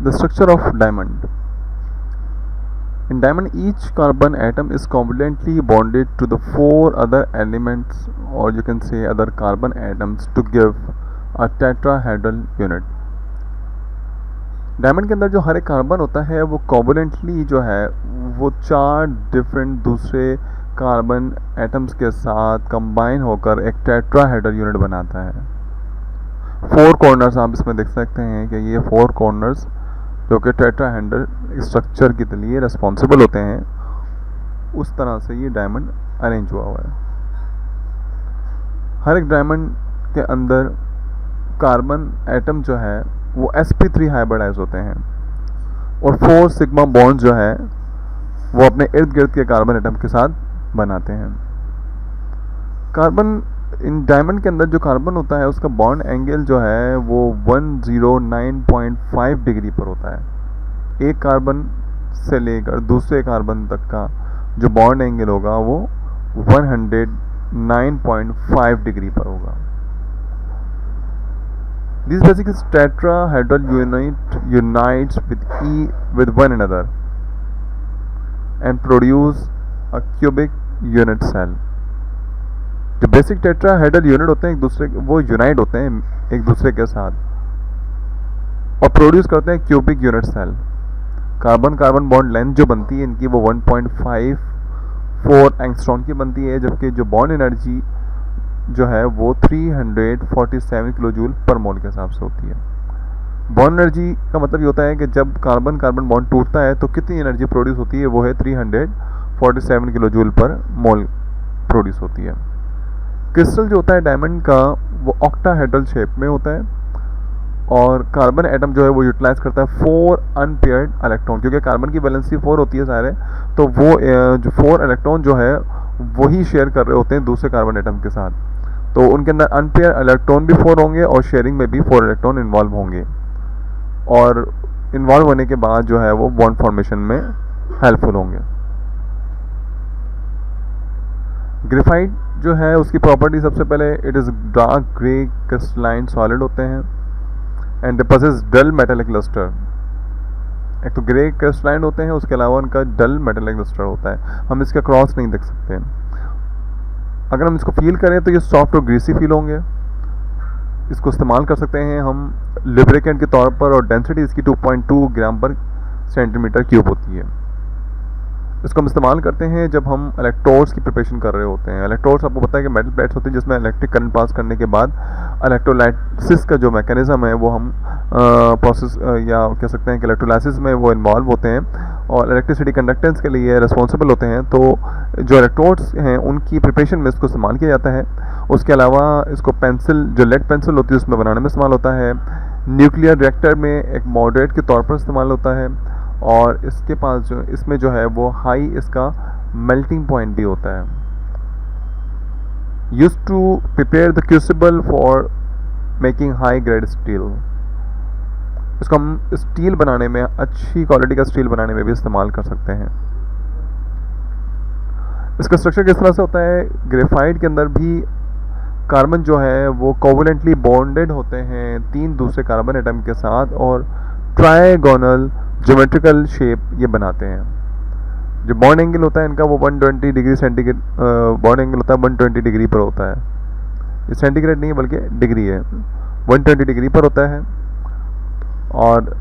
The structure of diamond. In diamond, each carbon atom is covalently bonded to the four other elements, or you can say other carbon atoms, to give a tetrahedral unit. Diamond के अंदर जो हर एक carbon होता है वो covalently जो है वो चार डिफरेंट दूसरे कार्बन एटम्स के साथ कंबाइन होकर एक टेट्राहेड्रल यूनिट बनाता है. फोर कॉर्नर्स आप इसमें देख सकते हैं कि ये फोर कॉर्नर्स जो कि टेट्राहेड्रल स्ट्रक्चर के लिए रिस्पॉन्सिबल होते हैं, उस तरह से ये डायमंड अरेंज हुआ हुआ है. हर एक डायमंड के अंदर कार्बन एटम जो है वो sp3 हाइब्रिडाइज होते हैं और 4 सिग्मा बॉन्ड जो है वो अपने इर्द गिर्द के कार्बन एटम के साथ बनाते हैं. कार्बन इन डायमंड के अंदर जो कार्बन होता है उसका बॉन्ड एंगल जो है वो 109.5 डिग्री पर होता है. एक कार्बन से लेकर दूसरे कार्बन तक का जो बॉन्ड एंगल होगा वो 109.5 डिग्री पर होगा. This basic tetrahedral unit unites with one another and produce a cubic unit cell. जो बेसिक टेट्राहेड्रल यूनिट होते हैं एक दूसरे वो यूनाइट होते हैं एक दूसरे के साथ और प्रोड्यूस करते हैं cubic unit cell. Carbon carbon bond length जो बनती है इनकी वो 1.54 एंगस्ट्रॉन की बनती है, जबकि जो बॉन्ड एनर्जी जो है वो 347 किलो जूल पर मोल के हिसाब से होती है. बॉन्ड एनर्जी का मतलब ये होता है कि जब कार्बन कार्बन बॉन्ड टूटता है तो कितनी एनर्जी प्रोड्यूस होती है, वो है 347 किलो जूल पर मोल प्रोड्यूस होती है. क्रिस्टल जो होता है डायमंड का वो ऑक्टाहेड्रल शेप में होता है और कार्बन एटम जो है वो यूटिलाइज करता है 4 अनपेयर्ड इलेक्ट्रॉन, क्योंकि कार्बन की वैलेंसी 4 होती है सारे, तो वो जो 4 इलेक्ट्रॉन जो है वही शेयर कर रहे होते हैं दूसरे कार्बन एटम के साथ. तो उनके अंदर अनपेयर इलेक्ट्रॉन भी 4 होंगे और शेयरिंग में भी 4 इलेक्ट्रॉन इन्वॉल्व होंगे और इन्वॉल्व होने के बाद जो है वो बॉन्ड फॉर्मेशन में हेल्पफुल होंगे. ग्रेफाइट जो है उसकी प्रॉपर्टी सबसे पहले it is dark grey crystalline solid होते हैं and they possess dull metallic lustre. एक तो ग्रे क्रिस्टलाइन होते हैं, उसके अलावा उनका डल मेटालिक लस्टर होता है. हम इसका क्रॉस नहीं देख सकते. अगर हम इसको फील करें तो ये सॉफ्ट और ग्रीसी फील होंगे. इसको इस्तेमाल कर सकते हैं हम लुब्रिकेंट के तौर पर और डेंसिटी इसकी 2.2 ग्राम पर सेंटीमीटर क्यूब होती है. इसको हम इस्तेमाल करते हैं जब हम इलेक्ट्रोड्स की प्रिपरेशन कर रहे होते हैं. इलेक्ट्रोड्स आपको पता है कि मेटल प्लेट्स होती हैं जिसमें इलेक्ट्रिक करंट पास करने के बाद इलेक्ट्रोलाइसिस का जो मैकेनिज्म है वो हम प्रोसेस या कह सकते हैं कि इलेक्ट्रोलाइसिस में वो इन्वॉल्व होते हैं और इलेक्ट्रिसिटी कंडक्टेंस के लिए रिस्पॉन्सिबल होते हैं. तो जो इलेक्ट्रोड्स हैं उनकी प्रिपरेशन में इसको इस्तेमाल किया जाता है. उसके अलावा इसको पेंसिल जो लेड पेंसिल होती है उसमें बनाने में इस्तेमाल होता है. न्यूक्लियर रिएक्टर में एक मॉडरेट के तौर पर इस्तेमाल होता है और इसके पास जो इसमें जो है वो हाई इसका मेल्टिंग पॉइंट भी होता है. Use to prepare the crucible for making high grade steel. इसको हम स्टील बनाने में, अच्छी क्वालिटी का स्टील बनाने में भी इस्तेमाल कर सकते हैं. इसका स्ट्रक्चर किस तरह से होता है, ग्रेफाइट के अंदर भी कार्बन जो है वो कोवलेंटली बॉन्डेड होते हैं 3 दूसरे कार्बन एटम के साथ और ट्रायगोनल ज्योमेट्रिकल शेप ये बनाते हैं. जो बॉन्ड एंगल होता है इनका वो 120 डिग्री सेंटीग्रेड बॉन्ड एंगल होता है 120 डिग्री पर होता है. ये सेंटीग्रेड नहीं है बल्कि डिग्री है, 120 डिग्री पर होता है. और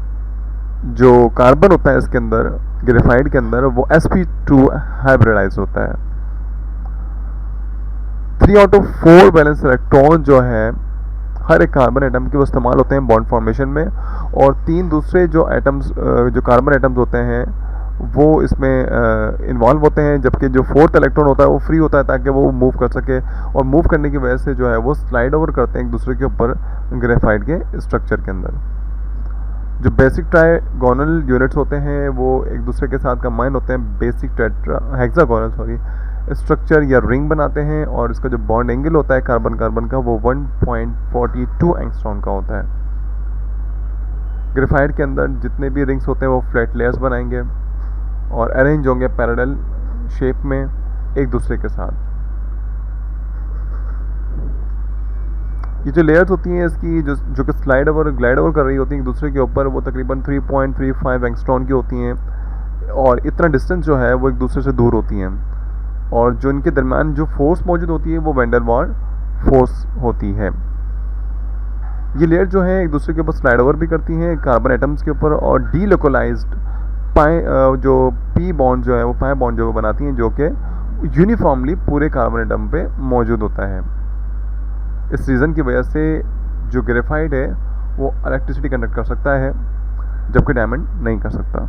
जो कार्बन होता है इसके अंदर ग्रेफाइट के अंदर वो sp2 हाइब्रिडाइज होता है. 3 आउट ऑफ 4 बैलेंस इलेक्ट्रॉन जो है हर एक कार्बन एटम के वो इस्तेमाल होते हैं बॉन्ड फॉर्मेशन में और 3 दूसरे जो एटम्स जो कार्बन एटम्स होते हैं वो इसमें इन्वॉल्व होते हैं, जबकि जो 4th इलेक्ट्रॉन होता है वो फ्री होता है ताकि वो मूव कर सके और मूव करने की वजह से जो है वो स्लाइड ओवर करते हैं एक दूसरे के ऊपर ग्रेफाइट के स्ट्रक्चर के अंदर. जो बेसिक ट्राइगोनल यूनिट्स होते हैं वो एक दूसरे के साथ कंबाइन होते हैं बेसिक हेक्सागोनल स्ट्रक्चर या रिंग बनाते हैं और इसका जो बॉन्ड एंगल होता है कार्बन कार्बन का वो 1.42 एंगस्ट्रॉन का होता है. ग्रेफाइट के अंदर जितने भी रिंग्स होते हैं वो फ्लैट लेयर्स बनाएंगे और अरेंज होंगे पैरेलल शेप में एक दूसरे के साथ. ये जो लेयर्स होती हैं इसकी जो कि स्लाइड ओवर ग्लाइड ओवर कर रही होती हैं एक दूसरे के ऊपर, वो तकरीबन 3.35 एंगस्ट्रॉन की होती हैं, और इतना डिस्टेंस जो है वो एक दूसरे से दूर होती हैं, और जो इनके दरमियान जो फोर्स मौजूद होती है वो वैन डेर वाल फोर्स होती है। ये लेयर जो है एक दूसरे के ऊपर स्लाइड ओवर भी करती हैं कार्बन एटम्स के ऊपर, और डीलोकलाइज्ड पाई जो पी बॉन्ड जो है वो पाई बॉन्ड जो बनाती हैं, जो कि यूनिफॉर्मली पूरे कार्बन एटम पे मौजूद होता है। इस रीज़न की वजह से जो ग्रेफाइट है वो इलेक्ट्रिसिटी कंडक्ट कर सकता है, जबकि डायमंड नहीं कर सकता।